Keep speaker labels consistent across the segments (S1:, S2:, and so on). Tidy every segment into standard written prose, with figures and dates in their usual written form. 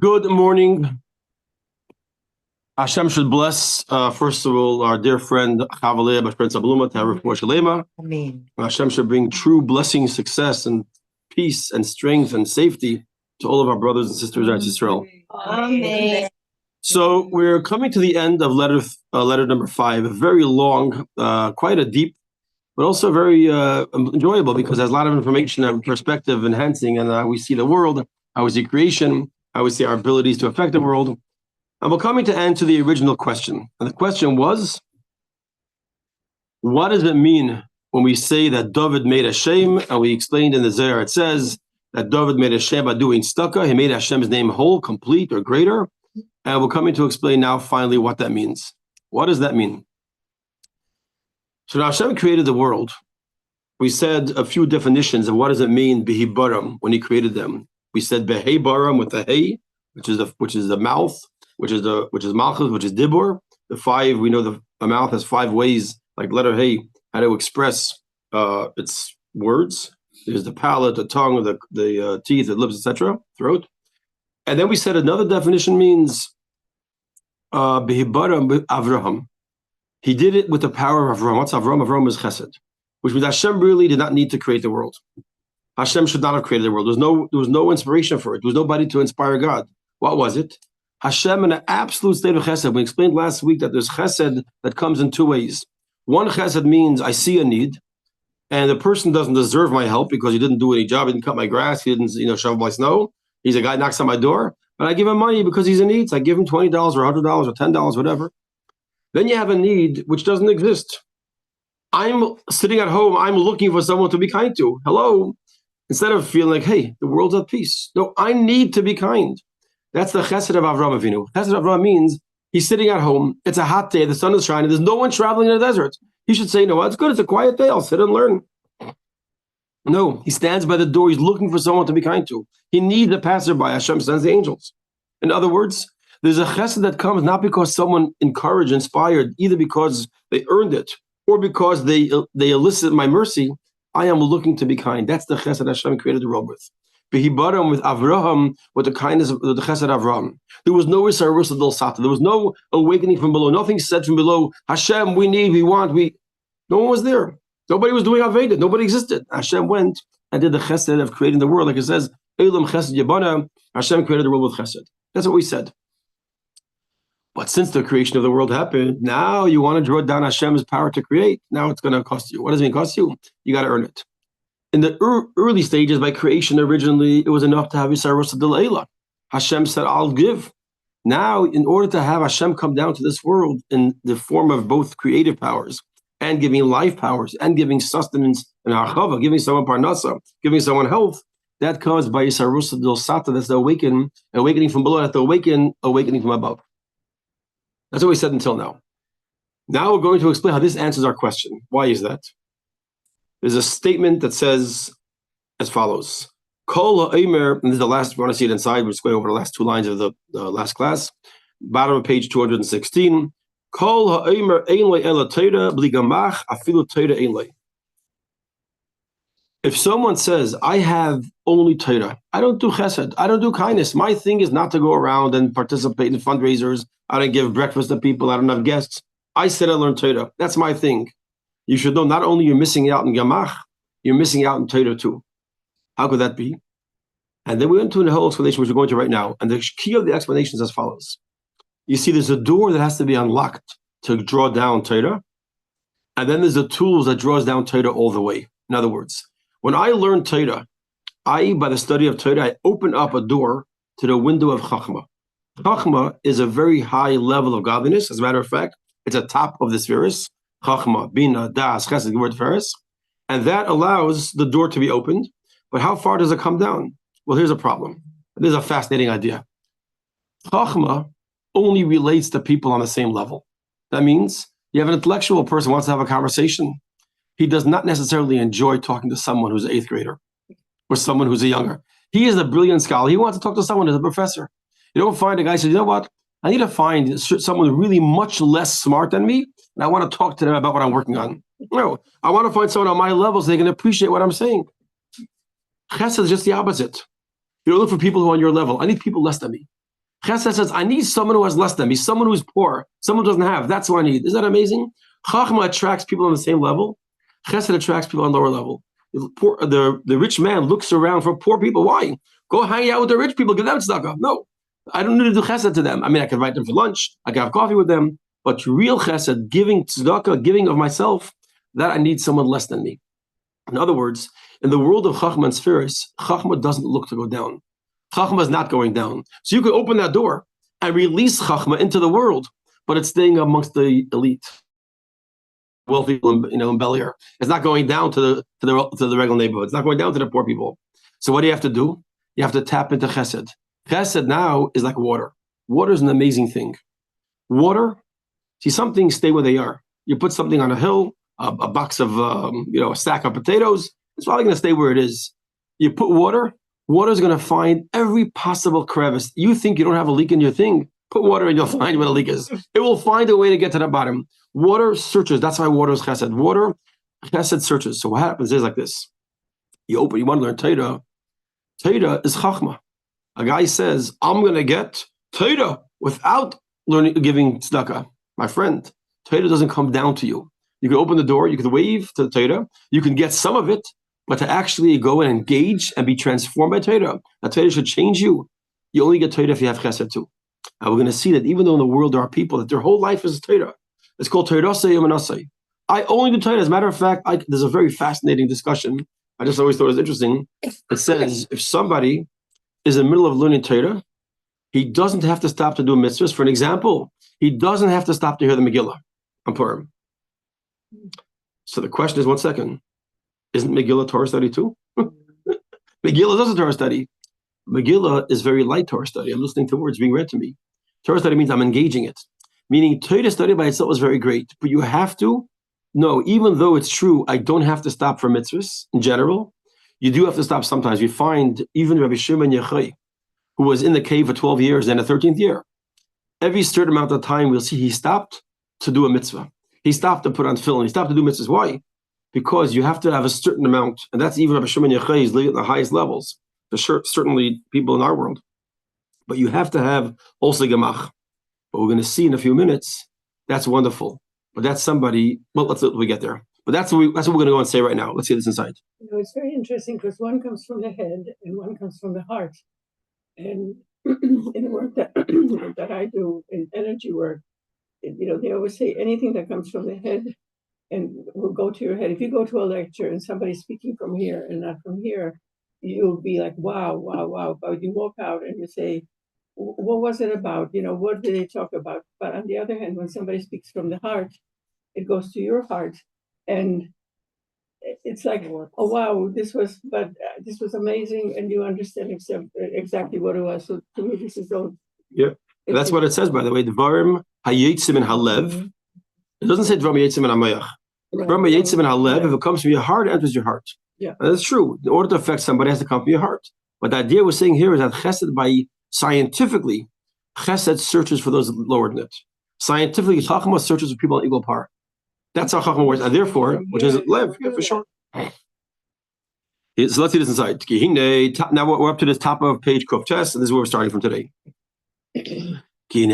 S1: Good morning. Hashem should bless, first of all, our dear friend Chavaleh Bashpren Sabluma to have Rabbi Moshe Rapoport.
S2: Amen.
S1: Hashem should bring true blessing, success, and peace, and strength, and safety to all of our brothers and sisters in Israel.
S2: Amen.
S1: So we're coming to the end of letter number 5, a very long, quite a deep, but also very enjoyable because it has a lot of information and perspective enhancing, and how we see the world, how we see creation, how we see our abilities to affect the world. And we're coming to answer the original question. And the question was, what does it mean when we say that David made Hashem? And we explained in the Zohar, it says that David made Hashem by doing staka. He made Hashem's name whole, complete, or greater. And we're coming to explain now finally what that means. What does that mean? So now Hashem created the world. We said a few definitions of what does it mean, Bihi Baram, when he created them. We said Behei Baram with the Hey, which is the mouth, which is Malchus, which is Dibur. The 5, we know the mouth has 5 ways, like letter Hey, how to express its words. There's the palate, the tongue, the teeth, the lips, etc., throat. And then we said another definition means Bihi Baram Avraham. He did it with the power of Avraham. What's Avraham? Avraham is Chesed, which means Hashem really did not need to create the world. Hashem should not have created the world. There was no inspiration for it. There was nobody to inspire God. What was it? Hashem in an absolute state of Chesed. We explained last week that there's Chesed that comes in 2 ways. One Chesed means I see a need, and the person doesn't deserve my help because he didn't do any job. He didn't cut my grass. He didn't, shovel my snow. He's a guy who knocks on my door, but I give him money because he's in need. So I give him $20 or $100 or $10, whatever. Then you have a need which doesn't exist. I'm sitting at home. I'm looking for someone to be kind to. Hello. Instead of feeling like, hey, the world's at peace. No, I need to be kind. That's the chesed of Avraham Avinu. Chesed of Avraham means he's sitting at home. It's a hot day. The sun is shining. There's no one traveling in the desert. He should say, no, it's good. It's a quiet day. I'll sit and learn. No, he stands by the door. He's looking for someone to be kind to. He needs a passerby. Hashem sends the angels. In other words, there's a chesed that comes not because someone encouraged, inspired, either because they earned it or because they elicit my mercy. I am looking to be kind. That's the chesed Hashem created the world with. Behibaram with Avraham, with the kindness of the chesed Avraham. There was no Isarus del Sata. There was no awakening from below. Nothing said from below, Hashem, we need, we want, no one was there. Nobody was doing Aveda. Nobody existed. Hashem went and did the chesed of creating the world. Like it says, Elam chesed yabana, Hashem created the world with chesed. That's what we said. But since the creation of the world happened, now you want to draw down Hashem's power to create. Now it's going to cost you. What does it mean cost you? You got to earn it. In the early stages, by creation, originally, it was enough to have Yisarus Adelaila. Hashem said, I'll give. Now, in order to have Hashem come down to this world in the form of both creative powers and giving life powers and giving sustenance and Achava, giving someone Parnasa, giving someone health, that comes by Yisarus Del Sata. That's the awakening from below, that's the awakening from above. That's what we said until now. Now we're going to explain how this answers our question. Why is that? There's a statement that says as follows. Kol ha'omer, and this is the last, if you want to see it inside, we're just going over the last 2 lines of the last class. Bottom of page 216. Kol ha'omer ein le ela Torah bli gamach afilu Torah ein le. If someone says, I have only Torah, I don't do chesed, I don't do kindness, my thing is not to go around and participate in fundraisers, I don't give breakfast to people, I don't have guests, I said I learned Torah, that's my thing. You should know not only you're missing out in Gamach, you're missing out in Torah too. How could that be? And then we went to the whole explanation, which we're going to right now, and the key of the explanation is as follows. You see, there's a door that has to be unlocked to draw down Torah, and then there's the tools that draws down Torah all the way. In other words, when I learn Torah, by the study of Torah, I open up a door to the window of Chachma. Chachma is a very high level of godliness. As a matter of fact, it's a top of the spheres. Chachma, Bina, Das, Chesed, the word Feres. And that allows the door to be opened. But how far does it come down? Well, here's a problem. This is a fascinating idea. Chachma only relates to people on the same level. That means you have an intellectual person who wants to have a conversation. He does not necessarily enjoy talking to someone who's an 8th grader or someone who's a younger. He is a brilliant scholar. He wants to talk to someone who's a professor. You don't find a guy who says, you know what? I need to find someone really much less smart than me, and I want to talk to them about what I'm working on. No, I want to find someone on my level so they can appreciate what I'm saying. Chesed is just the opposite. You don't look for people who are on your level. I need people less than me. Chesed says, I need someone who has less than me, someone who's poor, someone who doesn't have. That's who I need. Isn't that amazing? Chachma attracts people on the same level. Chesed attracts people on lower level. The rich man looks around for poor people. Why? Go hang out with the rich people, give them tzedakah. No, I don't need to do chesed to them. I mean, I can invite them for lunch, I can have coffee with them, but real chesed, giving tzedakah, giving of myself, that I need someone less than me. In other words, in the world of Chachma and spheres, Chachma doesn't look to go down. Chachma is not going down. So you could open that door and release Chachma into the world, but it's staying amongst the elite, wealthy people in Bel Air. It's not going down to the regular neighborhood. It's not going down to the poor people. So what do you have to do? You have to tap into Chesed. Chesed now is like water. Water is an amazing thing. Water, see, some things stay where they are. You put something on a hill, a box of, a stack of potatoes, it's probably going to stay where it is. You put water, water's going to find every possible crevice. You think you don't have a leak in your thing, put water and you'll find where the leak is. It will find a way to get to the bottom. Water searches. That's why water is chesed. Water, chesed searches. So what happens is like this. You want to learn Torah. Torah is chachma. A guy says, I'm going to get Torah without giving tzedakah. My friend, Torah doesn't come down to you. You can open the door, you can wave to the Torah, you can get some of it, but to actually go and engage and be transformed by Torah, that Torah should change you. You only get Torah if you have chesed too. And we're going to see that even though in the world there are people that their whole life is Torah. It's called Torah Yamanasai. I only do Torah. As a matter of fact, there's a very fascinating discussion. I just always thought it was interesting. It says if somebody is in the middle of learning Torah, he doesn't have to stop to do mitzvahs. For an example, he doesn't have to stop to hear the Megillah on Purim. So the question is, 1 second, isn't Megillah Torah study too? Megillah is a Torah study. Megillah is very light Torah study. I'm listening to words being read to me. Torah study means I'm engaging it. Meaning Torah study by itself is very great, but you have to, no, even though it's true, I don't have to stop for mitzvahs in general. You do have to stop sometimes. You find even Rabbi Shimon Yochai, who was in the cave for 12 years and the 13th year. Every certain amount of time, we'll see he stopped to do a mitzvah. He stopped to put on tefillin. He stopped to do mitzvahs. Why? Because you have to have a certain amount, and that's even Rabbi Shimon Yochai is at the highest levels. Certainly people in our world. But you have to have also gemach. But we're going to see in a few minutes, that's wonderful. But that's somebody, well, we get there. But that's what we're going to go and say right now. Let's see this inside.
S2: It's very interesting because one comes from the head and one comes from the heart. And in the work that I do in energy work, they always say anything that comes from the head and will go to your head. If you go to a lecture and somebody's speaking from here and not from here, you'll be like, wow, wow, wow. But you walk out and you say, what was it about? What did they talk about? But on the other hand, when somebody speaks from the heart, it goes to your heart. And it's like, oh, wow, this was amazing. And you understand exactly what it was. So to me, this is so.
S1: Yeah. That's what it says, by the way. Dvarim hayetzim in halev. It doesn't say dvarim hayetzim in hamayach. Dvarim hayetzim in halev. If it comes from your heart, it enters your heart.
S2: Yeah.
S1: And that's true. In order to affect somebody, it has to come from your heart. But the idea we're saying here is that chesed, by scientifically, chesed searches for those lower than it. Scientifically, chachma searches for people on equal par. That's how chachma works. And therefore, which is lev, for sure. So let's see this inside. Now we're up to the top of page Kuf Tes, and this is where we're starting from today. Even though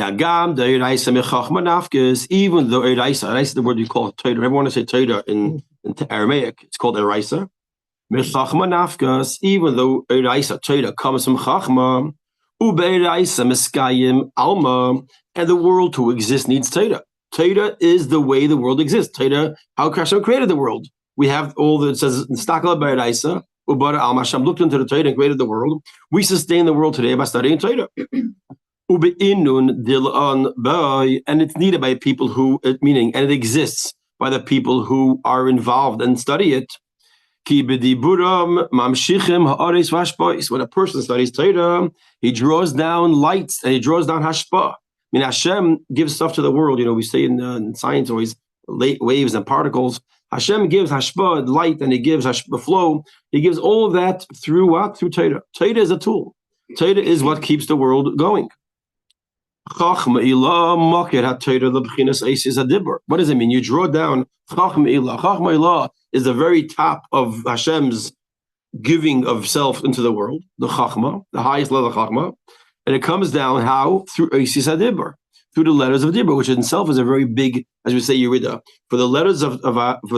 S1: Eraisa is the word you call Torah. Everyone want to say Torah in Aramaic, it's called Eraisa. Even though Eraisa, Torah, comes from Chachma, Alma, and the world to exist needs Torah. Torah is the way the world exists. Torah, how Hashem created the world. We have all that says Stakala B'Eraisa, Ubara Al Hashem looked into the Torah and created the world. We sustain the world today by studying Torah. And it's needed by people who, meaning, and it exists by the people who are involved and study it. When a person studies Torah, he draws down lights and he draws down hashpa. I mean, Hashem gives stuff to the world. We say in science always waves and particles. Hashem gives hashpa, light, and he gives hashpa flow. He gives all of that through what? Through Torah. Torah is a tool. Torah is what keeps the world going. What does it mean? You draw down Chachma Ilah. Chachma Ilah is the very top of Hashem's giving of self into the world, the Chachma, the highest level of Chachma. And it comes down how? Through Oisis HaDibur, through the letters of Dibur, which in itself is a very big, as we say, Yerida. For the letters for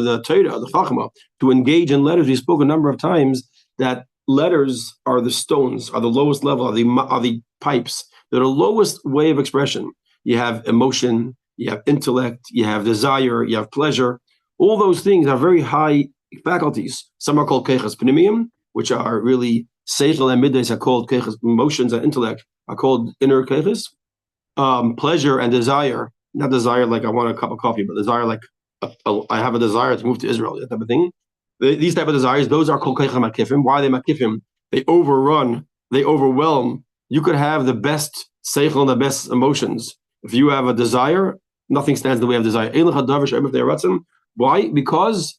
S1: the Torah, the Chachma, to engage in letters, we spoke a number of times that letters are the stones, are the lowest level, are the pipes. They're the lowest way of expression. You have emotion, you have intellect, you have desire, you have pleasure. All those things are very high faculties. Some are called Keches Pnimiyim, which are really Seichel and Middays are called Keches, emotions and intellect are called inner Keches. Pleasure and desire, not desire like I want a cup of coffee, but desire like I have a desire to move to Israel, that type of thing. These type of desires, those are called Keches Makifim. Why are they Makifim? They overrun, they overwhelm. You could have the best Seichel and the best emotions. If you have a desire, nothing stands in the way of desire. Why? Because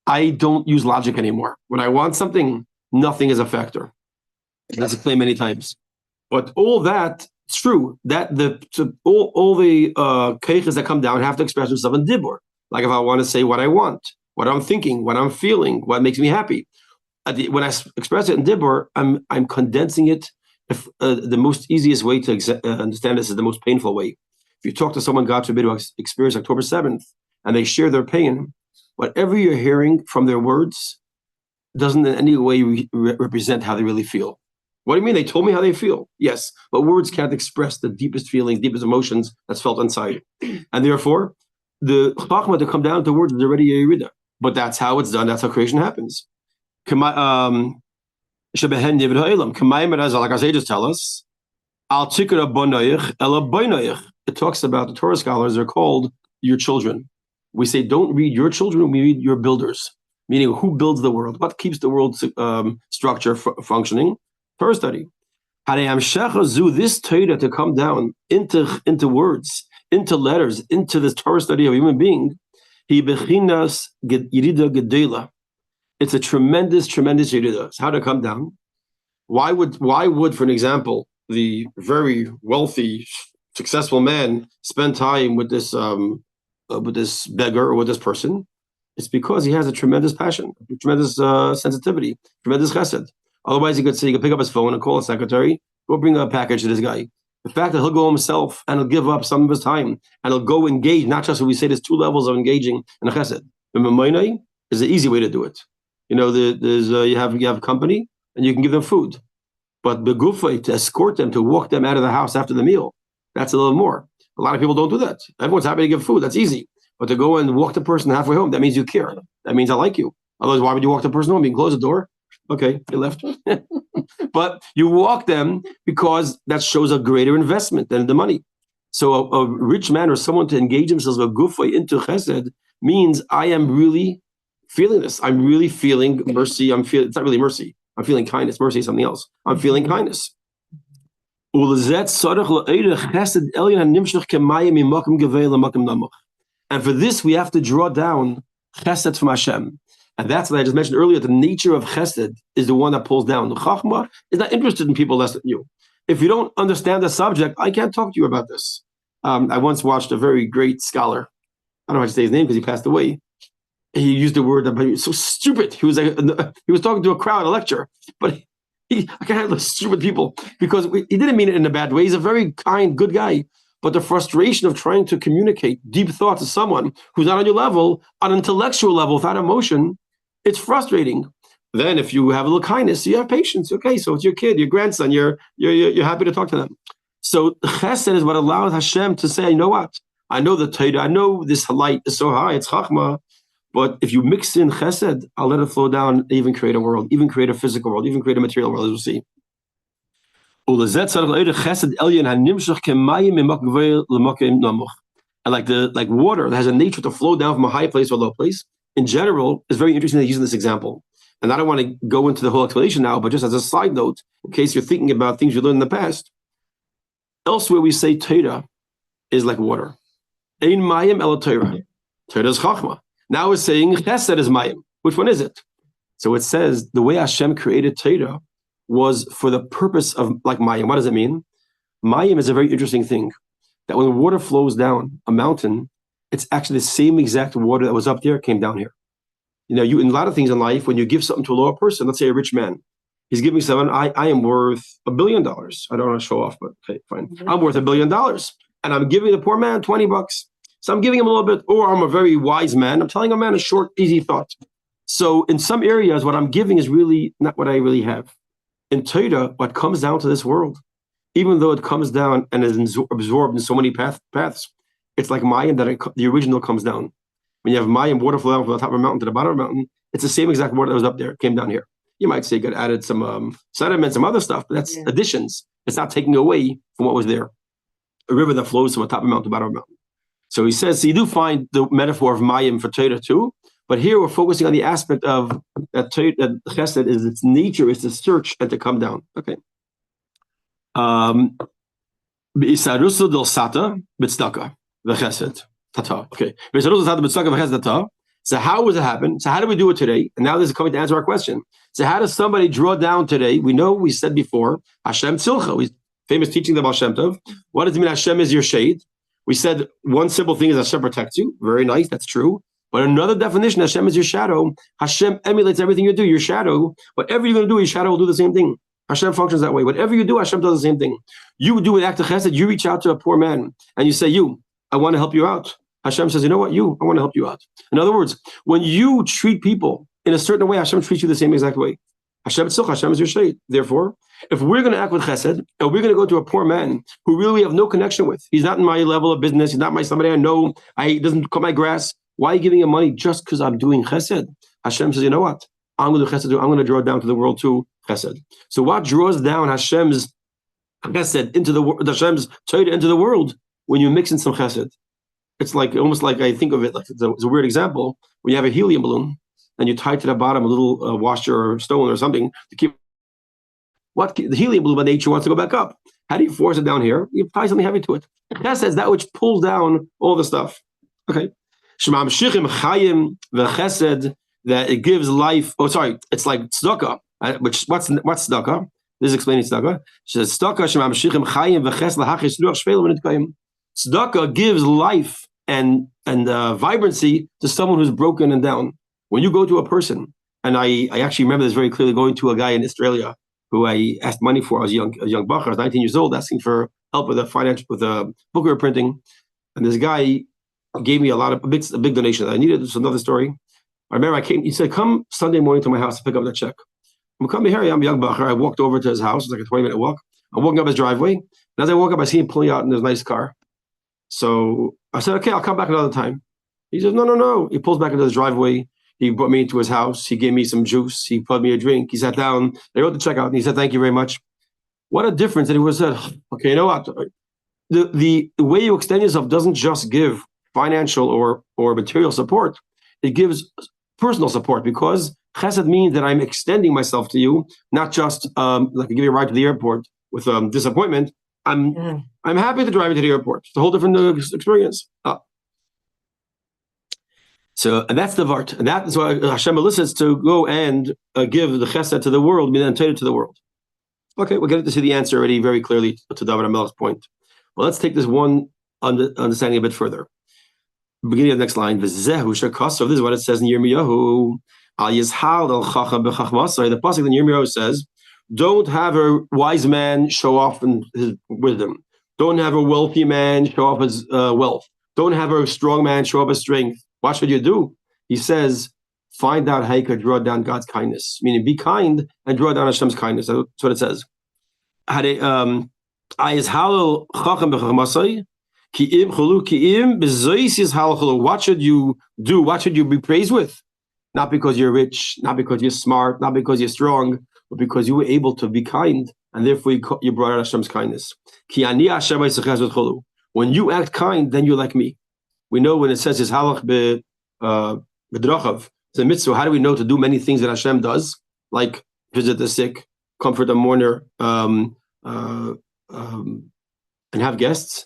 S1: I don't use logic anymore. When I want something, nothing is a factor. That's explained many times. But all that, it's true, that all the keiches that come down have to express themselves in dibur. Like if I want to say what I want, what I'm thinking, what I'm feeling, what makes me happy. When I express it in dibur, I'm condensing it. If the most easiest way to understand this is the most painful way. If you talk to someone, God forbid, who experienced October 7th, and they share their pain, whatever you're hearing from their words doesn't in any way represent how they really feel. What do you mean? They told me how they feel. Yes, but words can't express the deepest feelings, deepest emotions that's felt inside. And therefore, the chachma to come down to words is already a yerida. But that's how it's done. That's how creation happens. Like our sages tell us, it talks about the Torah scholars are called your children. We say don't read your children, we read your builders, meaning who builds the world, what keeps the world structure functioning. Torah study. This Torah to come down into words, into letters, into this Torah study of a human being, it's a tremendous, tremendous yerida. How to come down? Why would, for an example, the very wealthy, successful man spend time with this beggar or with this person? It's because he has a tremendous passion, tremendous sensitivity, tremendous chesed. Otherwise, he could pick up his phone and call a secretary, go bring a package to this guy. The fact that he'll go himself and he'll give up some of his time and he'll go engage, not just when we say there's two levels of engaging in a chesed. The Memoinai is the easy way to do it. You know, you have company and you can give them food. But begufay, to escort them, to walk them out of the house after the meal, that's a little more. A lot of people don't do that. Everyone's happy to give food. That's easy. But to go and walk the person halfway home, that means you care. That means I like you. Otherwise, why would you walk the person home? You can close the door. Okay, you left. But you walk them because that shows a greater investment than the money. So a rich man or someone to engage themselves with gufay into chesed means I am really feeling this. I'm really feeling mercy. It's not really mercy. I'm feeling kindness. Mercy is something else. I'm feeling kindness. And for this, we have to draw down chesed from Hashem. And that's what I just mentioned earlier. The nature of chesed is the one that pulls down. The chachma is not interested in people less than you. If you don't understand the subject, I can't talk to you about this. I once watched a very great scholar. I don't know how to say his name because he passed away. He used the word, but he was so stupid. He was talking to a crowd, a lecture, but I can't handle stupid people because he didn't mean it in a bad way. He's a very kind, good guy. But the frustration of trying to communicate deep thought to someone who's not on your level, on an intellectual level, without emotion, it's frustrating. Then if you have a little kindness, you have patience. Okay, so it's your kid, your grandson, you're happy to talk to them. So chesed is what allows Hashem to say, you know what? I know the Torah, I know this light is so high, it's chachma, but if you mix in chesed, I'll let it flow down, even create a world, even create a physical world, even create a material world, as we'll see. And like water that has a nature to flow down from a high place to a low place, in general, it's very interesting to use this example. And I don't want to go into the whole explanation now, but just as a side note, in case you're thinking about things you learned in the past, elsewhere we say Torah is like water. Ein mayim ela Torah. Torah is chachma. Now we're saying chesed is mayim. Which one is it? So it says the way Hashem created Torah was for the purpose of like mayim. What does it mean? Mayim is a very interesting thing. That when the water flows down a mountain, it's actually the same exact water that was up there came down here. You know, in a lot of things in life, when you give something to a lower person, let's say a rich man, He's giving someone, I am worth $1 billion. I don't want to show off, but okay, fine. I'm worth $1 billion. And I'm giving the poor man $20. So I'm giving him a little bit, or I'm a very wise man. I'm telling a man a short, easy thought. So in some areas, what I'm giving is really not what I really have. In Torah, what comes down to this world, even though it comes down and is absorbed in so many paths, it's like Mayim that the original comes down. When you have Mayim, water flow down from the top of a mountain to the bottom of a mountain, it's the same exact water that was up there, came down here. You might say it got added some sediment, some other stuff, but that's additions. It's not taking away from what was there. A river that flows from the top of a mountain to the bottom of a mountain. So he says, so you do find the metaphor of Mayim for Torah too, but here we're focusing on the aspect of that Chesed is its nature, is to search and to come down. Okay. Beisarusu del Sata Bitzdaka v'Chesed Tata. Okay. Beisarusu del Sata Bitzdaka v'Chesed Tata. So how does it happen? So how do we do it today? And now this is coming to answer our question. So how does somebody draw down today? We know we said before, Hashem Tzilcha. We famous teaching of Baal Shem Tov. What does it mean Hashem is your shade? We said one simple thing is Hashem protects you. Very nice, that's true. But another definition, Hashem is your shadow. Hashem emulates everything you do, your shadow. Whatever you're going to do, your shadow will do the same thing. Hashem functions that way. Whatever you do, Hashem does the same thing. You do an act of chesed, you reach out to a poor man, and you say, I want to help you out. Hashem says, you know what, I want to help you out. In other words, when you treat people in a certain way, Hashem treats you the same exact way. Hashem is your shade. Therefore, if we're going to act with chesed, and we're going to go to a poor man who really we have no connection with, he's not in my level of business, he's not somebody I know, he doesn't cut my grass, why are you giving him money just because I'm doing chesed? Hashem says, you know what? I'm going to do chesed, I'm going to draw down to the world too, chesed. So what draws down Hashem's chesed into the world, Hashem's Torah into the world? When you mix in some chesed. It's like, almost like I think of it, like it's a weird example, when you have a helium balloon, and you tie to the bottom a little washer or stone or something to keep the helium balloon by nature wants to go back up. How do you force it down here? You tie something heavy to it. Chesed is that which pulls down all the stuff. Okay. Shema Mashichim Chayim v'Chesed, that it gives life. Oh, sorry, it's like tzedakah. Which what's tzedakah? This is explaining tzedakah. She says tzedakah Shema Mashichim Chayim v'Chesed lahachish ruach shvel v'nitkayim. Tzedakah gives life and vibrancy to someone who's broken and down. When you go to a person, and I actually remember this very clearly, going to a guy in Australia who I asked money for. I was a young bacher, I was 19 years old, asking for help with a book we were printing. And this guy gave me a big donation that I needed. It's another story. I remember he said, come Sunday morning to my house to pick up the check. I'm coming here, I'm a young bacher. I walked over to his house, it was like a 20-minute walk. I'm walking up his driveway. And as I walk up, I see him pulling out in his nice car. So I said, okay, I'll come back another time. He says, no. He pulls back into his driveway. He brought me into his house. He gave me some juice. He poured me a drink. He sat down. I wrote the check out, and he said, thank you very much. What a difference. And he was said, okay, you know what? The way you extend yourself doesn't just give financial or material support. It gives personal support, because chesed means that I'm extending myself to you, not just like I give you a ride to the airport with disappointment. I'm happy to drive you to the airport. It's a whole different experience. So, and that's the vart, and that is why Hashem elicits to go and give the chesed to the world, meaning Torah to the world. Okay, we're getting to see the answer already very clearly to David HaMelech's point. Well, let's take this one understanding a bit further. Beginning of the next line, V'zehu shekasov. This is what it says in Yirmiyahu. Al yizhal al chacham b'chachmasai. The pasuk in Yirmiyahu says, "Don't have a wise man show off in his wisdom. Don't have a wealthy man show off his wealth. Don't have a strong man show off his strength. What should you do?" He says, find out how you could draw down God's kindness. Meaning, be kind and draw down Hashem's kindness. That's what it says. What should you do? What should you be praised with? Not because you're rich, not because you're smart, not because you're strong, but because you were able to be kind, and therefore you brought out Hashem's kindness. When you act kind, then you're like me. We know when it says his halach b'drachav, it's a mitzvah. How do we know to do many things that Hashem does, like visit the sick, comfort the mourner, and have guests?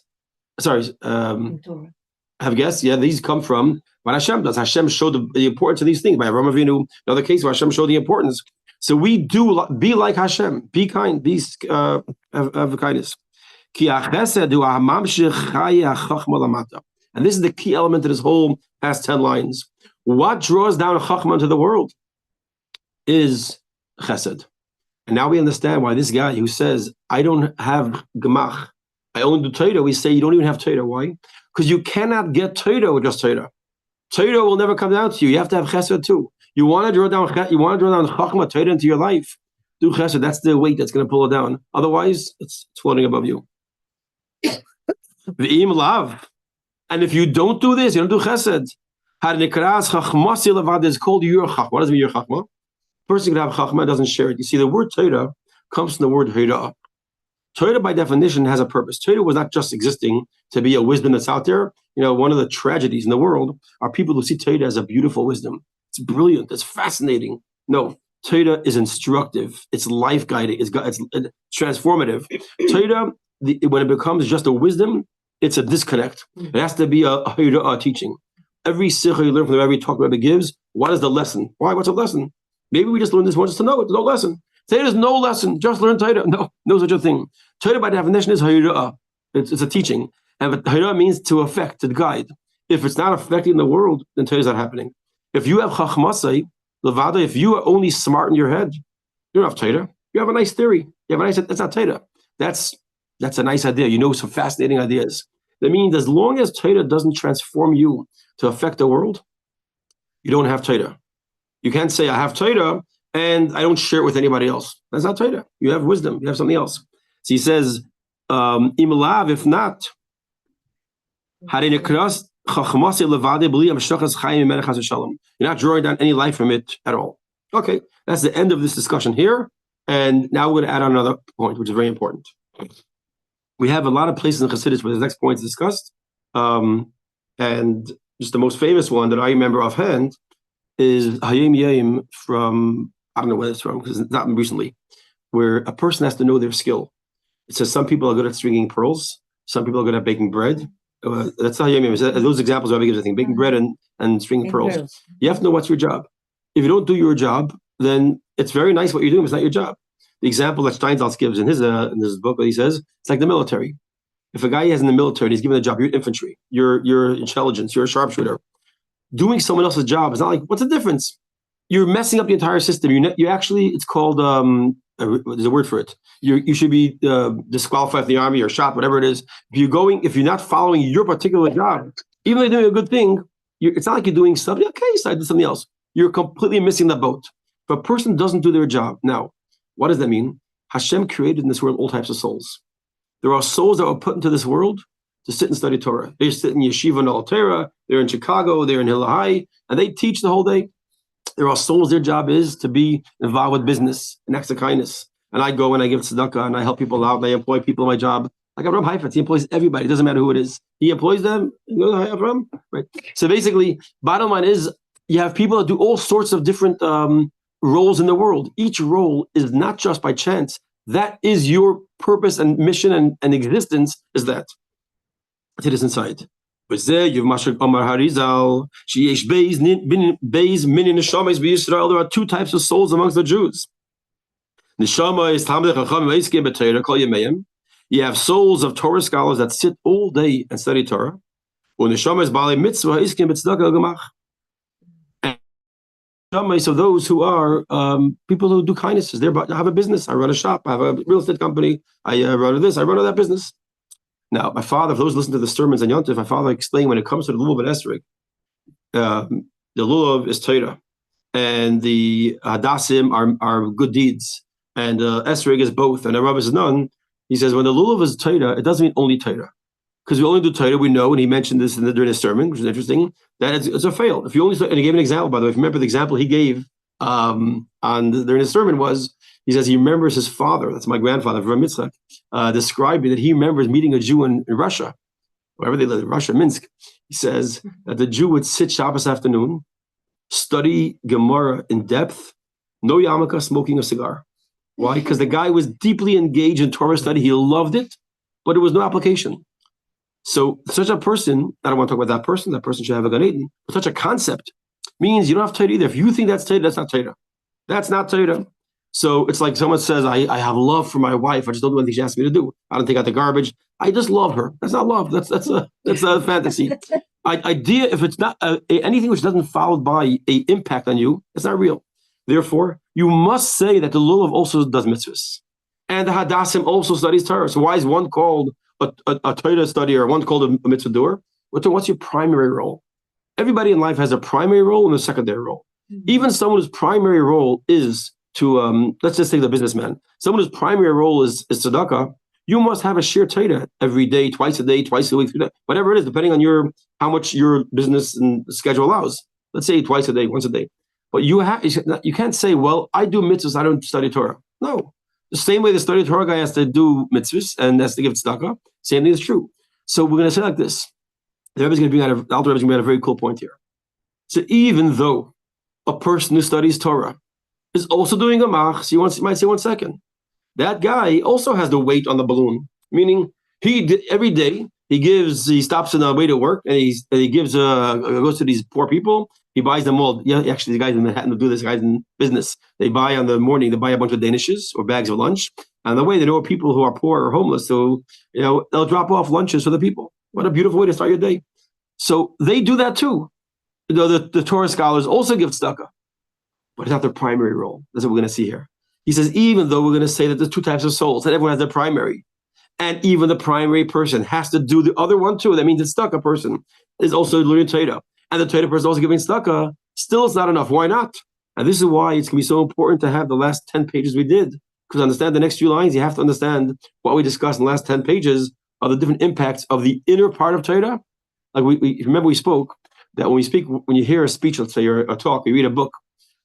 S1: Sorry, have guests. Yeah, these come from what Hashem does. Hashem showed the importance of these things. By Avraham Avinu, another case where Hashem showed the importance. So we do be like Hashem, be kind, have kindness. And this is the key element of this whole past 10 lines. What draws down a chachma into the world is chesed. And now we understand why this guy who says, I don't have gemach, I only do Torah, we say you don't even have Torah. Why? Because you cannot get Torah with just Torah. Torah will never come down to you. You have to have chesed too. You want to draw down chachma, Torah into your life. Do chesed. That's the weight that's going to pull it down. Otherwise, it's floating above you. V'im lav. And if you don't do this, you don't do chesed. Is called your chachma. What does it mean, your chachma? A person can have chachma, doesn't share it. You see, the word Torah comes from the word Torah. Torah, by definition, has a purpose. Torah was not just existing to be a wisdom that's out there. One of the tragedies in the world are people who see Torah as a beautiful wisdom. It's brilliant. It's fascinating. No, Torah is instructive. It's life guiding. It's transformative. Torah, when it becomes just a wisdom, it's a disconnect. It has to be a teaching. Every sikha you learn from every talk Rebbe gives, what is the lesson? Why? What's a lesson? Maybe we just learn this one just to know it. There's no lesson. Torah is no lesson. Just learn Torah. No such a thing. Torah by definition is hayra'ah. It's a teaching. And hayra'ah means to affect, to guide. If it's not affecting the world, then Torah is not happening. If you have chachmasai, levada, if you are only smart in your head, you don't have Torah. You have a nice theory. You have a nice, that's not Torah. That's a nice idea. Some fascinating ideas. That means as long as Torah doesn't transform you to affect the world, you don't have Torah. You can't say, I have Torah, and I don't share it with anybody else. That's not Torah. You have wisdom. You have something else. So he says, imlav, if not, you're not drawing down any life from it at all. Okay, that's the end of this discussion here. And now we're going to add on another point, which is very important. We have a lot of places in Chassidus where this next point is discussed. And just the most famous one that I remember offhand is Hayim Yayim from, I don't know where it's from, because it's not recently, where a person has to know their skill. It says some people are good at stringing pearls, some people are good at baking bread. That's Hayim Yayim. Those examples Rabbi gives, I think, baking bread and stringing pearls. You have to know what's your job. If you don't do your job, then it's very nice what you're doing, but it's not your job. The example that Steinsaltz gives in his book, he says, it's like the military. If a guy is in the military and he's given a job, you're infantry, you're intelligence, you're a sharpshooter. Doing someone else's job is not like, what's the difference? You're messing up the entire system. You actually, it's called, there's a word for it. You should be disqualified from the army or shot, whatever it is. If you're not following your particular job, even though you're doing a good thing, it's not like you're doing something, okay, so I did something else. You're completely missing the boat. If a person doesn't do their job, now, what does that mean? Hashem created in this world all types of souls. There are souls that were put into this world to sit and study Torah. They sit in Yeshiva and Altera, they're in Chicago, they're in Hillahai, and they teach the whole day. There are souls, their job is to be involved with business and acts of kindness. And I go and I give tzedakah and I help people out and I employ people in my job. Like Avraham Heifetz, he employs everybody. It doesn't matter who it is. He employs them. Right. So basically, bottom line is you have people that do all sorts of different roles in the world. Each role is not just by chance. That is your purpose and mission and existence is that. It is inside. There are 2 types of souls amongst the Jews. You have souls of Torah scholars that sit all day and study Torah. So those who are people who do kindnesses, I have a business, I run a shop, I have a real estate company, I run this, I run that business. Now, my father, for those who listen to the sermons on Yontif, my father explained when it comes to the Lulav and Esrog, the Lulav is Torah, and the Hadassim are good deeds, and Esrog is both, and the Rabbi says none. He says when the Lulav is Torah, it doesn't mean only Torah. Because we only do Torah, we know, and he mentioned this during his sermon, which is interesting, that it's a fail. If you only, and he gave an example, by the way, if you remember the example he gave during his sermon was, he says he remembers his father, that's my grandfather, Rabbi Mitzchak, describing that he remembers meeting a Jew in Russia, wherever they live, in Russia, Minsk. He says that the Jew would sit Shabbos afternoon, study Gemara in depth, no yarmulke, smoking a cigar. Why? Because the guy was deeply engaged in Torah study, he loved it, but there was no application. So such a person, I don't want to talk about that person should have a Gan Eden, but such a concept means you don't have Torah either. If you think that's Torah, that's not Torah. That's not Torah. So it's like someone says, I have love for my wife. I just don't do anything she asks me to do. I don't take out the garbage. I just love her. That's not love. That's a fantasy. Idea, if it's not anything which doesn't follow by a impact on you, it's not real. Therefore, you must say that the lulav also does mitzvahs. And the Hadassim also studies Torah. So why is one called a Torah study or one called a mitzvah doer? What's your primary role? Everybody in life has a primary role and a secondary role. Even someone whose primary role is to, let's just say the businessman. Someone whose primary role is tzedakah, you must have a shir Torah every day, twice a day, twice a week, whatever it is, depending on how much your business and schedule allows. Let's say twice a day, once a day. But you can't say, well, I do mitzvahs, I don't study Torah. No. The same way the study Torah guy has to do mitzvahs and has to give tzedakah, same thing is true. So we're going to say like this. The Rebbe is going to bring out the Alter Rebbe is going to bring out a very cool point here. So even though a person who studies Torah is also doing a mach, so you might say 1 second, that guy also has the weight on the balloon, meaning every day he stops on the way to work and he goes to these poor people. He buys them all. Yeah, actually, the guys in Manhattan who do this, guys in business, they buy on the morning, they buy a bunch of danishes or bags of lunch. And the way they know people who are poor or homeless, so they'll drop off lunches for the people. What a beautiful way to start your day. So they do that too. The Torah scholars also give tzedakah, but it's not their primary role. That's what we're going to see here. He says, even though we're going to say that there's two types of souls, that everyone has their primary, and even the primary person has to do the other one too. That means the tzedakah person is also learning Torah, and the Torah person is also giving tzedakah. Still, it's not enough. Why not? And this is why it's going to be so important to have the last 10 pages we did, because to understand the next few lines, you have to understand what we discussed in the last 10 pages are the different impacts of the inner part of Torah. Like we remember we spoke that when you hear a speech, let's say, or a talk, you read a book,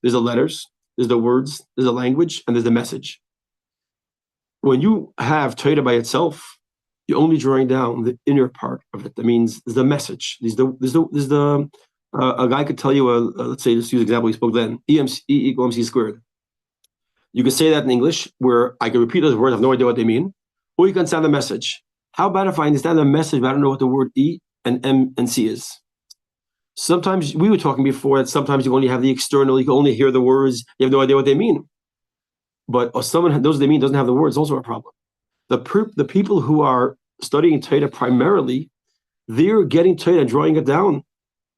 S1: there's the letters, there's the words, there's the language, and there's the message. When you have Torah by itself, you're only drawing down the inner part of it. That there's the message. A guy could tell you, let's say, let's use the example we spoke then, E equals MC squared. You can say that in English, where I can repeat those words, I have no idea what they mean, or you can understand the message. How about if I understand the message, but I don't know what the word E and M and C is? Sometimes, we were talking before that sometimes you only have the external, you can only hear the words, you have no idea what they mean. But if someone knows what they mean, doesn't have the words, also a problem. The people who are studying Torah primarily, they're getting Torah and drawing it down,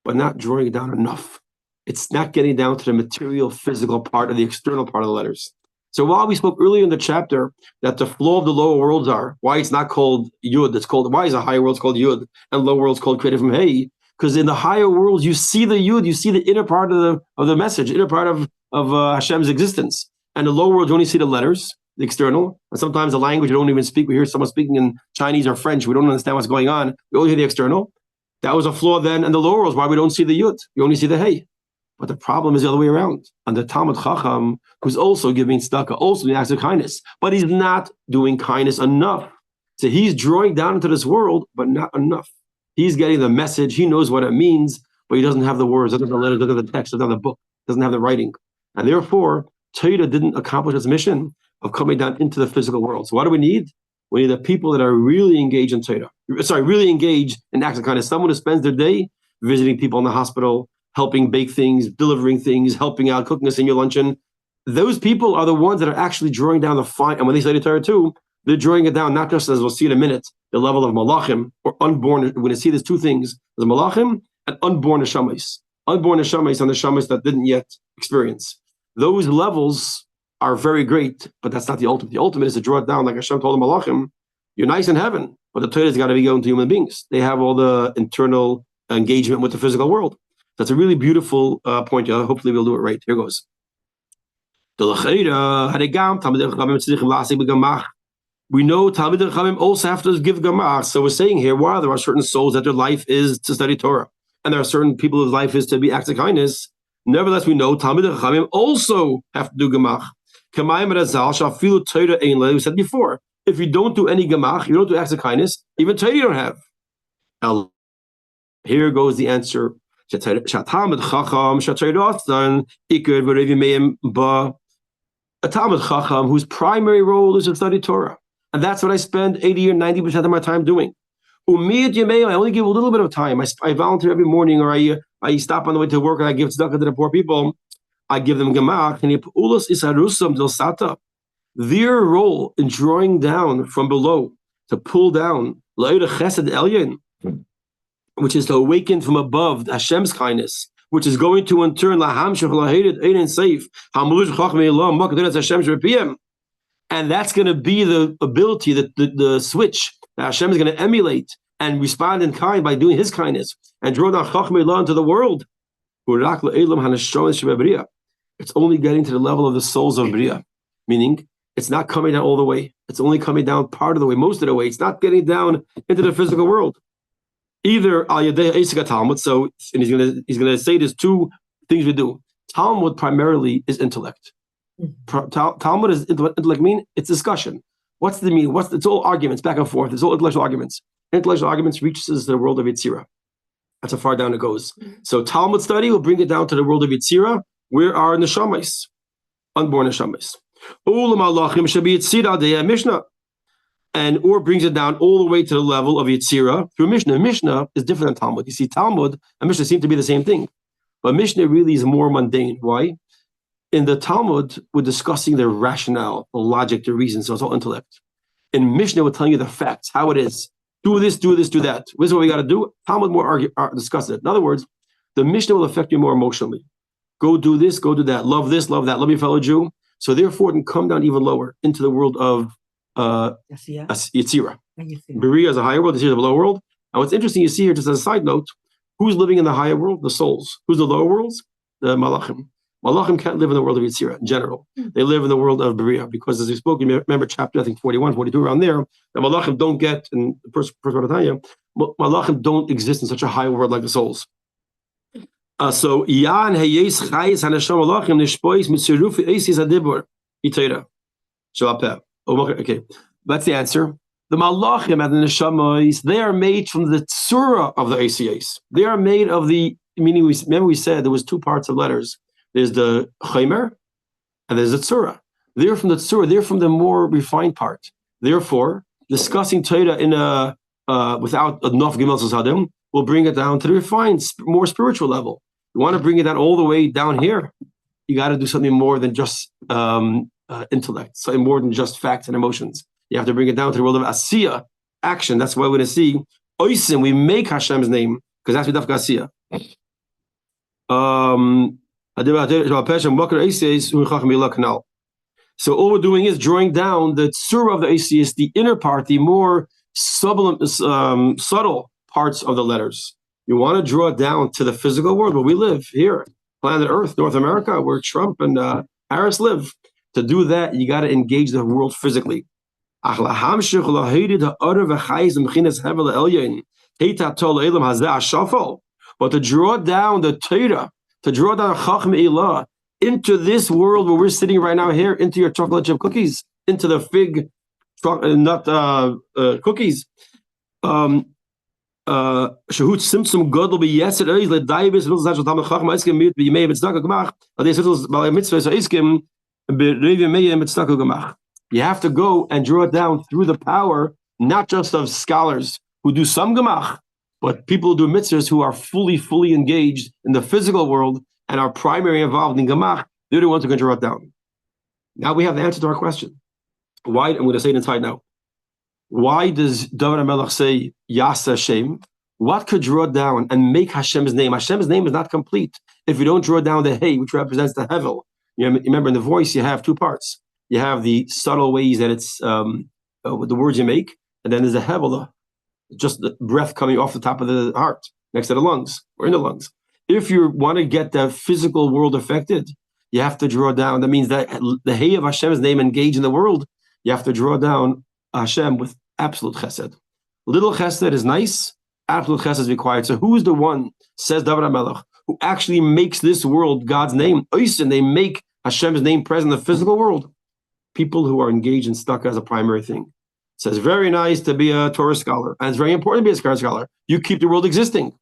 S1: but not drawing it down enough. It's not getting down to the material, physical part of the external part of the letters. So while we spoke earlier in the chapter that the flow of the lower worlds are, why it's not called Yud, why is the higher worlds called Yud and lower worlds called created from Hey? Because in the higher worlds, you see the Yud, you see the inner part of the message, inner part of Hashem's existence. And the lower worlds, you only see the letters, the external. And sometimes the language we don't even speak. We hear someone speaking in Chinese or French. We don't understand what's going on. We only hear the external. That was a flaw then. And the lower worlds, why we don't see the Yud. We only see the Hey. But the problem is the other way around. And the Talmud Chacham, who's also giving tzedakah, also doing acts of kindness, but he's not doing kindness enough. So he's drawing down into this world, but not enough. He's getting the message. He knows what it means, but he doesn't have the words, doesn't have the letters, doesn't have the text, doesn't have the book, doesn't have the writing. And therefore, Torah didn't accomplish its mission of coming down into the physical world. So what do we need? We need the people that are really engaged in Torah. Really engaged in acts of kindness. Someone who spends their day visiting people in the hospital, helping bake things, delivering things, helping out, cooking a senior luncheon. Those people are the ones that are actually drawing down the fine. And when they study Torah too, they're drawing it down, not just as we'll see in a minute, the level of malachim or unborn. We're going to see there's two things: there's malachim and unborn neshamis. Unborn neshamis and neshamis that didn't yet experience. Those levels are very great, but that's not the ultimate. The ultimate is to draw it down, like Hashem told the malachim. You're nice in heaven, but the Torah has got to be going to human beings. They have all the internal engagement with the physical world. That's a really beautiful point. Hopefully we'll do it right. Here goes. We know Talmid Chachamim also have to give Gamach. So we're saying here, while there are certain souls that their life is to study Torah, and there are certain people whose life is to be acts of kindness, nevertheless we know Talmid Chachamim also have to do Gamach. We said before, if you don't do any Gamach, you don't do acts of kindness, even Torah you don't have. Now, here goes the answer. A Talmid Chacham whose primary role is to study Torah. And that's what I spend 80 or 90% of my time doing. I only give a little bit of time. I volunteer every morning, or I stop on the way to work and I give tzedakah to the poor people. I give them gemach. Their role in drawing down from below to pull down, which is to awaken from above Hashem's kindness, which is going to in turn and that's going to be the ability, the switch that Hashem is going to emulate and respond in kind by doing His kindness and draw down Chachmei Elah into the world. It's only getting to the level of the souls of Bria, meaning it's not coming down all the way. It's only coming down part of the way, most of the way. It's not getting down into the physical world. Either al yadei Eisik Talmud. So, and he's gonna say there's two things we do. Talmud primarily is intellect. Talmud is intellect. Mean it's discussion. What's the meaning? It's all arguments back and forth. It's all intellectual arguments. Intellectual arguments reaches the world of Yetzirah. That's how far down it goes. So Talmud study will bring it down to the world of Yetzirah, where are neshamis, unborn neshamis. Ulam malachim should be Yetzirah Mishnah, and or brings it down all the way to the level of Yetzirah through Mishnah. Mishnah is different than Talmud. You see, Talmud and Mishnah seem to be the same thing, but Mishnah really is more mundane. Why? In the Talmud, we're discussing the rationale, the logic, the reason, so it's all intellect. In Mishnah, we're telling you the facts, how it is. Do this, do this, do that. This is what we got to do. Talmud more discuss it. In other words, the Mishnah will affect you more emotionally. Go do this, go do that. Love this, love that. Love your fellow Jew. So therefore, it can come down even lower into the world of Yetzirah. Beria is a higher world, Yetzirah is a lower world. And what's interesting, you see here, just as a side note, who's living in the higher world? The souls. Who's the lower worlds? The Malachim. Malachim can't live in the world of Yetzirah in general. They live in the world of Beria, because as we spoke, you remember chapter, I think 41, 42, around there, the Malachim don't get, in the first part of Tanya, Malachim don't exist in such a high world like the souls. So, Yan Hayes Chayes Hanasham Malachim Nishpois Mitzirufi Esis Adibur Itera. Shalapeh. Okay, that's the answer. The Malachim and the Neshamois, they are made from the Tzura of the ACAs. They are made of the, meaning, remember we said there was two parts of letters. There's the Chaymer and there's the Tzura. They're from the Tzura, they're from the more refined part. Therefore, discussing Torah in a without enough Gimel Sadim will bring it down to the refined, more spiritual level. You want to bring it down all the way down here, you got to do something more than just intellect, something more than just facts and emotions. You have to bring it down to the world of Asiya, action. That's why we're going to see Oisim, we make Hashem's name, because that's what Asiya. So all we're doing is drawing down the tzura of the ACS, the inner part, the more subtle parts of the letters. You want to draw it down to the physical world where we live here, planet Earth, North America, where Trump and Harris live. To do that, you got to engage the world physically. But to draw down the Torah, to draw down Chachmei Elah into this world where we're sitting right now here, into your chocolate chip cookies, into the fig nut cookies. Shehut Simsum Godel be Yeser Eis le Daibis Rus Zach Tam Chachma Iskem mit be Mei mit Stak gemacht. Aber das ist bei Mitzvah Iskem be Revi Mei mit Stak gemacht. You have to go and draw it down through the power, not just of scholars who do some gemach, but people who do mitzvahs who are fully engaged in the physical world and are primarily involved in gemach. They're the ones who can draw it down. Now we have the answer to our question. Why? I'm going to say it inside now. Why does David HaMelech say Yas Hashem? What could draw down and make Hashem's name? Hashem's name is not complete if you don't draw down the Hey, which represents the Hevel. You remember in the voice you have two parts. You have the subtle ways that it's with the words you make, and then there's a Hevel, just the breath coming off the top of the heart, next to the lungs, or in the lungs. If you want to get the physical world affected, you have to draw down. That means that the Hey of Hashem's name engage in the world. You have to draw down Hashem with absolute chesed. Little chesed is nice, absolute chesed is required. So who is the one, says David HaMelech, who actually makes this world God's name? Oisin, they make Hashem's name present in the physical world. People who are engaged in stuck as a primary thing. It says, very nice to be a Torah scholar, and it's very important to be a Torah scholar. You keep the world existing,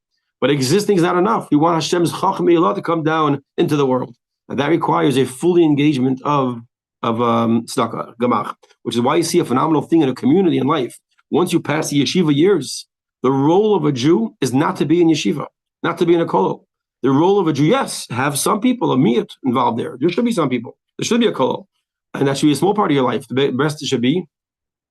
S1: but existing is not enough. You want Hashem's Chachmei Elah to come down into the world, and that requires a fully engagement of tzedakah, gemach, which is why you see a phenomenal thing in a community in life. Once you pass the yeshiva years, the role of a Jew is not to be in yeshiva, not to be in a kollel. The role of a Jew, yes, have some people, a miyat involved there. There should be some people. There should be a kollel. And that should be a small part of your life. The rest should be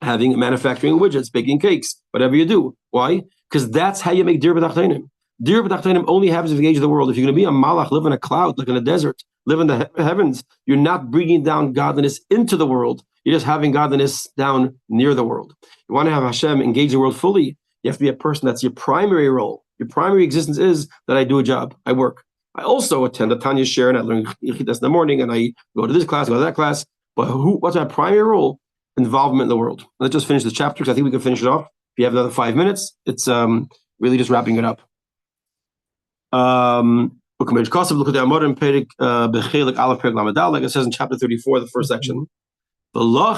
S1: manufacturing widgets, baking cakes, whatever you do. Why? Because that's how you make dir b'tachtonim. Dir b'tachtonim only happens if you engage the world. If you're going to be a malach, live in a cloud, like in a desert, live in the heavens, you're not bringing down godliness into the world. You're just having godliness down near the world. You want to have Hashem engage the world fully, you have to be a person that's your primary role. Your primary existence is that I do a job, I work. I also attend the Tanya share, and I learn Iggeres in the morning, and I go to this class, go to that class. But what's my primary role? Involvement in the world. Let's just finish the chapter, because I think we can finish it off. If you have another 5 minutes, it's really just wrapping it up. Like it says in chapter 34, the first section. Wow.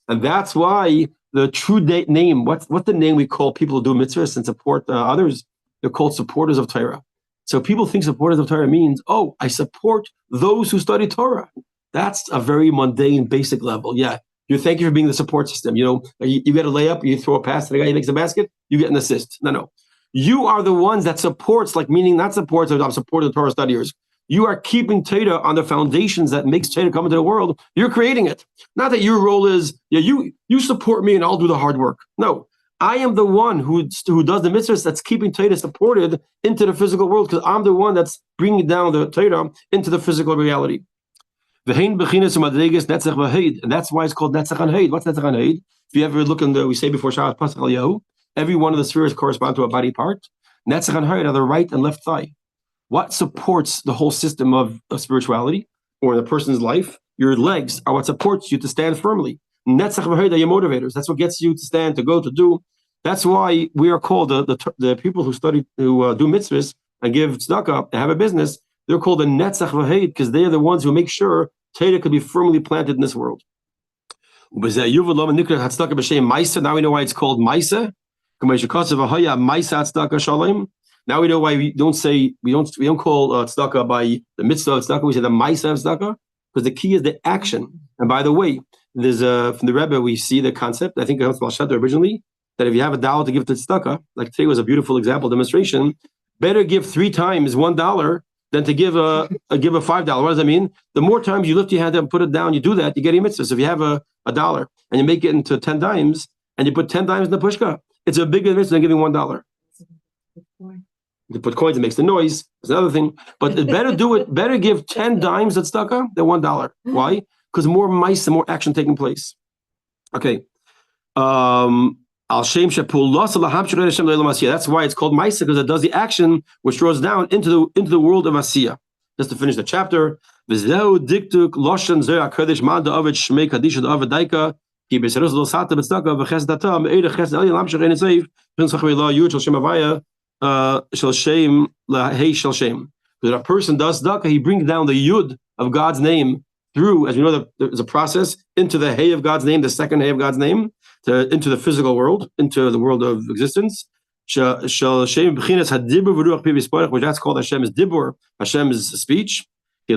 S1: And that's why the true name, what's the name we call people who do mitzvahs and support others? They're called supporters of Torah. So people think supporters of Torah means, oh, I support those who study Torah. That's a very mundane, basic level. Yeah, thank you for being the support system. You get a layup, you throw a pass to the guy who makes the basket, you get an assist. No. You are the ones that supports, like meaning not supports, I'm supporting the Torah studiers. You are keeping Torah on the foundations that makes Torah come into the world. You're creating it. Not that your role is, you support me and I'll do the hard work. No, I am the one who does the mitzvahs that's keeping Torah supported into the physical world, because I'm the one that's bringing down the Torah into the physical reality. And that's why it's called Netzach and Heid. What's Netzach and Heid? If you ever look we say before Shabbat Pasach Eliyahu, every one of the spheres correspond to a body part. Netzach and Heid are the right and left thigh. What supports the whole system of spirituality or in a person's life? Your legs are what supports you to stand firmly. Netzach and Heid are your motivators. That's what gets you to stand, to go, to do. That's why we are called the people who do mitzvahs and give tzedakah and have a business. They're called the Netzach v'Heid because they're the ones who make sure Torah could be firmly planted in this world. Now we know why it's called Maisa. Now we know why we don't call tzedakah by the mitzvah of tzedakah. We say the Maisa of tzedakah because the key is the action. And by the way, there's from the Rebbe we see the concept. I think it comes from Al originally that if you have $1 to give to tzedakah, like today was a beautiful example demonstration. Better give 3 times $1 than to give a $5. What does that mean? The more times you lift your hand up and put it down, you do that, you get a mitzvah. So if you have a $1 and you make it into 10 dimes and you put 10 dimes in the pushka, it's a bigger mitzvah than giving $1. To put coins, it makes the noise. It's another thing. But it's better give 10 dimes at tzedakah than $1. Why? Because more mice and more action taking place. Okay. That's why it's called Maisa, because it does the action which draws down into the world of Asiyah. Just to finish the chapter, when a person does tzedakah, he brings down the yud of God's name through, as we know, there's a process into the hey of God's name, the second hey of God's name, into the physical world, into the world of existence. Which that's called Hashem's dibur. Hashem's speech. To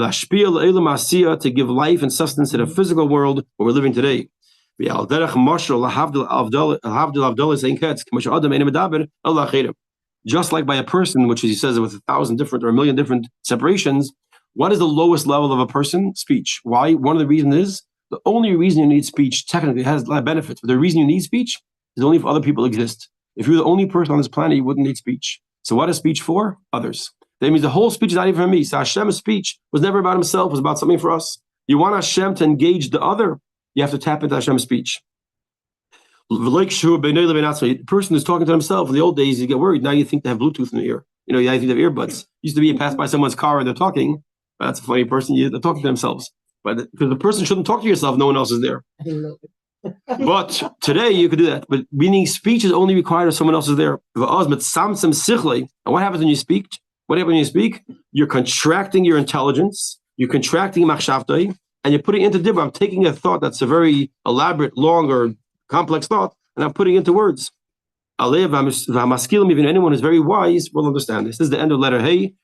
S1: give life and sustenance to the physical world where we're living today. Just like by a person, which he says with 1,000 different or 1,000,000 different separations, what is the lowest level of a person? Speech. Why? One of the reasons is the only reason you need speech technically has a lot of benefits, but the reason you need speech is only if other people exist. If you're the only person on this planet, you wouldn't need speech. So what is speech for? Others. That means the whole speech is not even for me. So Hashem's speech was never about himself, it was about something for us. You want Hashem to engage the other, you have to tap into Hashem's speech. The person who's talking to himself, in the old days, you get worried. Now you think they have Bluetooth in the ear. You think they have earbuds. Used to be you pass by someone's car and they're talking. That's a funny person. They're talking to themselves. But because the person shouldn't talk to yourself, no one else is there. But today you could do that. But meaning speech is only required if someone else is there. And what happens when you speak? You're contracting your intelligence, you're contracting machshavtai, and you're putting into dibur. I'm taking a thought that's a very elaborate, long, or complex thought, and I'm putting it into words. Even anyone who's very wise will understand. This is the end of letter Hey.